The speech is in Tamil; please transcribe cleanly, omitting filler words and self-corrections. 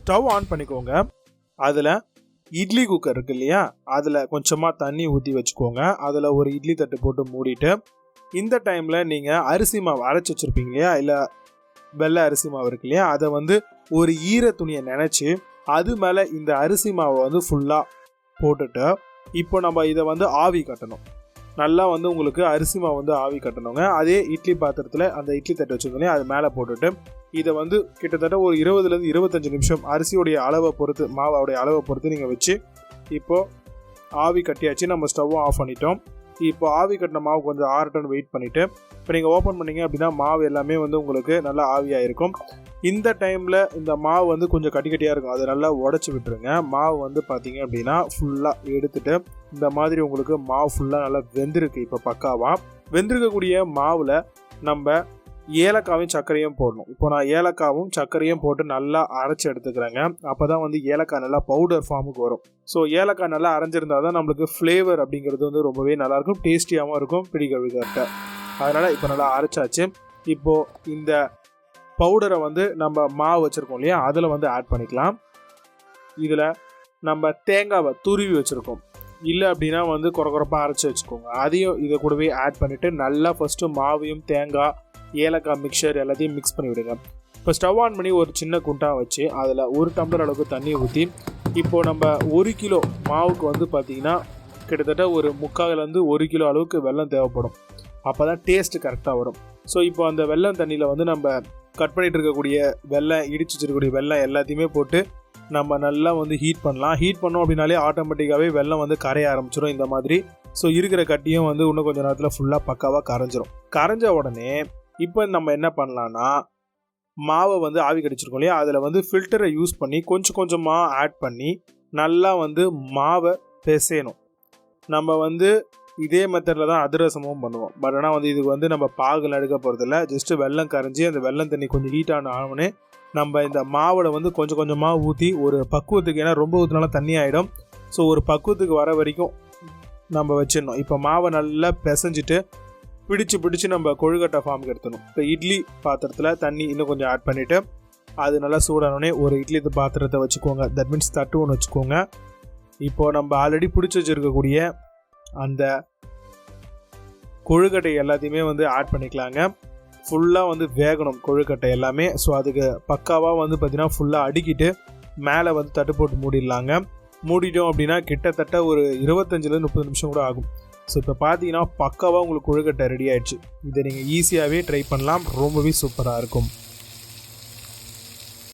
ஸ்டவ் ஆன் பண்ணிக்கோங்க. அதில் இட்லி குக்கர் இருக்கு இல்லையா, அதில் கொஞ்சமாக தண்ணி ஊற்றி வச்சுக்கோங்க. அதில் ஒரு இட்லி தட்டு போட்டு மூடிட்டு, இந்த டைமில் நீங்கள் அரிசி மாவு அரைச்சி வச்சுருப்பீங்க இல்லையா, இல்லை வெள்ளை அரிசி மாவு இருக்கு இல்லையா, அதை வந்து ஒரு ஈர துணியை நினச்சி அது மேலே இந்த அரிசி மாவை வந்து ஃபுல்லாக போட்டுட்டு, இப்போ நம்ம இதை வந்து ஆவி கட்டணும். நல்லா வந்து உங்களுக்கு அரிசி மாவு வந்து ஆவி கட்டணுங்க. அதே இட்லி பாத்திரத்தில் அந்த இட்லி தட்டு வச்சுருந்தோன்னே அது மேலே போட்டுட்டு இதை வந்து கிட்டத்தட்ட ஒரு 20லேருந்து 25 நிமிஷம் அரிசியோடைய அளவை பொறுத்து, மாவோடைய அளவை பொறுத்து நீங்கள் வச்சு, இப்போது ஆவி கட்டியாச்சு. நம்ம ஸ்டவ்வும் ஆஃப் பண்ணிட்டோம். இப்போ ஆவி கட்டின மாவு கொஞ்சம் ஆறட்டும் வெயிட் பண்ணிவிட்டு, இப்போ நீங்கள் ஓப்பன் பண்ணிங்க அப்படின்னா மாவு எல்லாமே வந்து உங்களுக்கு நல்லா ஆவியாக இருக்கும். இந்த டைமில் இந்த மாவு வந்து கொஞ்சம் கட்டி கட்டியாக இருக்கும், அதை நல்லா உடச்சி விட்டுருங்க. மாவு வந்து பார்த்தீங்க அப்படின்னா ஃபுல்லாக எடுத்துகிட்டு இந்த மாதிரி உங்களுக்கு மாவு ஃபுல்லாக நல்லா வெந்திருக்கு. இப்போ பக்காவாக வெந்திருக்கக்கூடிய மாவில் நம்ம ஏலக்காவும் சர்க்கரையும் போடணும். இப்போ நான் ஏலக்காவும் சர்க்கரையும் போட்டு நல்லா அரைச்சி எடுத்துக்கிறேங்க. அப்போ தான் வந்து ஏலக்காய் நல்லா பவுடர் ஃபார்முக்கு வரும். ஸோ ஏலக்காய் நல்லா அரைஞ்சிருந்தால் தான் நம்மளுக்கு ஃப்ளேவர் அப்படிங்கிறது வந்து ரொம்பவே நல்லாயிருக்கும், டேஸ்டியாகவும் இருக்கும் பிடிக்கிறதுக்கு. அதனால் இப்போ நல்லா அரைச்சாச்சு. இப்போது இந்த பவுடரை வந்து நம்ம மாவு வச்சுருக்கோம் இல்லையா, அதில் வந்து ஆட் பண்ணிக்கலாம். இதில் நம்ம தேங்காவை துருவி வச்சுருக்கோம், இல்லை அப்படின்னா வந்து குறப்பாக அரைச்சி வச்சுக்கோங்க. அதையும் இதை கூடவே ஆட் பண்ணிவிட்டு நல்லா ஃபஸ்ட்டு மாவையும் தேங்காய் ஏலக்காய் மிக்சர் எல்லாத்தையும் மிக்ஸ் பண்ணி விடுங்க. இப்போ ஸ்டவ் ஆன் பண்ணி ஒரு சின்ன குண்டா வச்சு அதில் 1 டம்ளர் அளவுக்கு தண்ணி ஊற்றி, இப்போது நம்ம 1 கிலோ மாவுக்கு வந்து பார்த்திங்கன்னா கிட்டத்தட்ட ஒரு 3/4லேருந்து 1 கிலோ அளவுக்கு வெல்லம் தேவைப்படும். அப்போ தான் டேஸ்ட்டு கரெக்டாக வரும். ஸோ இப்போ அந்த வெல்லம் தண்ணியில் வந்து நம்ம கட் பண்ணிகிட்டு இருக்கக்கூடிய வெல்லம், இடிச்சு வச்சிருக்கக்கூடிய வெல்லம் எல்லாத்தையுமே போட்டு நம்ம நல்லா வந்து ஹீட் பண்ணலாம். ஹீட் பண்ணோம் அப்படின்னாலே ஆட்டோமேட்டிக்காகவே வெல்லம் வந்து கரைய ஆரம்பிச்சிடும் இந்த மாதிரி. ஸோ இருக்கிற கட்டியும் வந்து இன்னும் கொஞ்சம் நேரத்தில் ஃபுல்லாக பக்காவாக கரைஞ்சிரும். கரைஞ்ச உடனே இப்போ நம்ம என்ன பண்ணலான்னா, மாவை வந்து ஆவி கடிச்சிருக்கோம் இல்லையா, அதில் வந்து ஃபில்டரை யூஸ் பண்ணி கொஞ்சம் கொஞ்சமாக ஆட் பண்ணி நல்லா வந்து மாவை பிசையணும். நம்ம வந்து இதே மெத்தடில் தான் அதிரசமும் பண்ணுவோம். பட் ஆனால் வந்து இதுக்கு வந்து நம்ம பாகில் எடுக்க போகிறதில்ல. ஜஸ்ட்டு வெல்லம் கரைஞ்சி அந்த வெல்லம் தண்ணி கொஞ்சம் ஹீட்டான ஆனோடனே நம்ம இந்த மாவோட வந்து கொஞ்சம் கொஞ்சமாக ஊற்றி ஒரு பக்குவத்துக்கு, ஏன்னா ரொம்ப ஊற்றினாலும் தண்ணி ஆகிடும். ஸோ ஒரு பக்குவத்துக்கு வர வரைக்கும் நம்ம வச்சிடணும். இப்போ மாவை நல்லா பிசைஞ்சிட்டு பிடிச்சி நம்ம கொழுக்கட்டை ஃபார்முக்கு எடுத்துடணும். இப்போ இட்லி பாத்திரத்தில் தண்ணி இன்னும் கொஞ்சம் ஆட் பண்ணிவிட்டு அது நல்லா சூடானோடனே ஒரு இட்லி பாத்திரத்தை வச்சுக்கோங்க. தட் மீன்ஸ் தட்டு ஒன்று வச்சுக்கோங்க. இப்போது நம்ம ஆல்ரெடி பிடிச்சி வச்சுருக்கக்கூடிய அந்த கொழுக்கட்டை எல்லாத்தையுமே வந்து ஆட் பண்ணிக்கலாங்க. ஃபுல்லாக வந்து வேகணும் கொழுக்கட்டை எல்லாமே. ஸோ அதுக்கு பக்காவாக வந்து பார்த்திங்கன்னா ஃபுல்லாக அடுக்கிட்டு மேலே வந்து தட்டு போட்டு மூடிடலாங்க. மூடிட்டோம் அப்படின்னா கிட்டத்தட்ட ஒரு 25லேருந்து 30 நிமிஷம் கூட ஆகும். ஸோ இப்போ பார்த்தீங்கன்னா பக்காவாக உங்களுக்கு கொழுக்கட்டை ரெடி ஆகிடுச்சு. இதை நீங்கள் ஈஸியாகவே ட்ரை பண்ணலாம், ரொம்பவே சூப்பராக இருக்கும்.